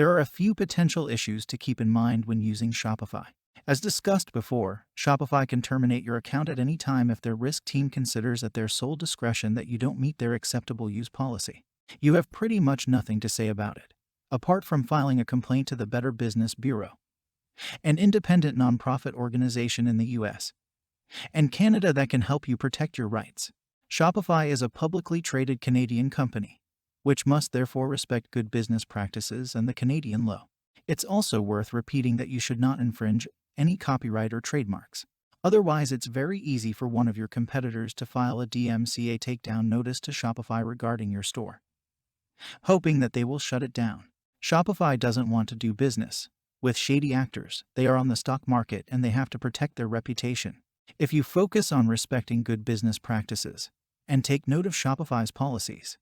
There are a few potential issues to keep in mind when using Shopify. As discussed before, Shopify can terminate your account at any time if their risk team considers at their sole discretion that you don't meet their acceptable use policy. You have pretty much nothing to say about it, apart from filing a complaint to the Better Business Bureau, an independent nonprofit organization in the US and Canada that can help you protect your rights. Shopify is a publicly traded Canadian company, which must therefore respect good business practices and the Canadian law. It's also worth repeating that you should not infringe any copyright or trademarks. Otherwise, it's very easy for one of your competitors to file a DMCA takedown notice to Shopify regarding your store, hoping that they will shut it down. Shopify doesn't want to do business with shady actors. They are on the stock market and they have to protect their reputation. If you focus on respecting good business practices and take note of Shopify's policies,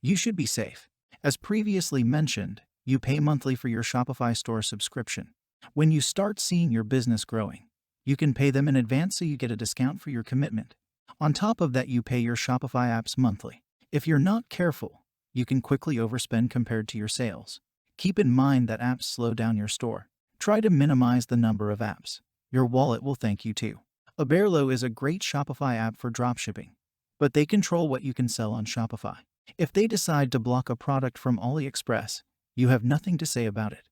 you should be safe. As previously mentioned, you pay monthly for your Shopify store subscription. When you start seeing your business growing, you can pay them in advance so you get a discount for your commitment. On top of that, you pay your Shopify apps monthly. If you're not careful, you can quickly overspend compared to your sales. Keep in mind that apps slow down your store. Try to minimize the number of apps. Your wallet will thank you too. Aberlo is a great Shopify app for dropshipping, but they control what you can sell on Shopify. If they decide to block a product from AliExpress, you have nothing to say about it.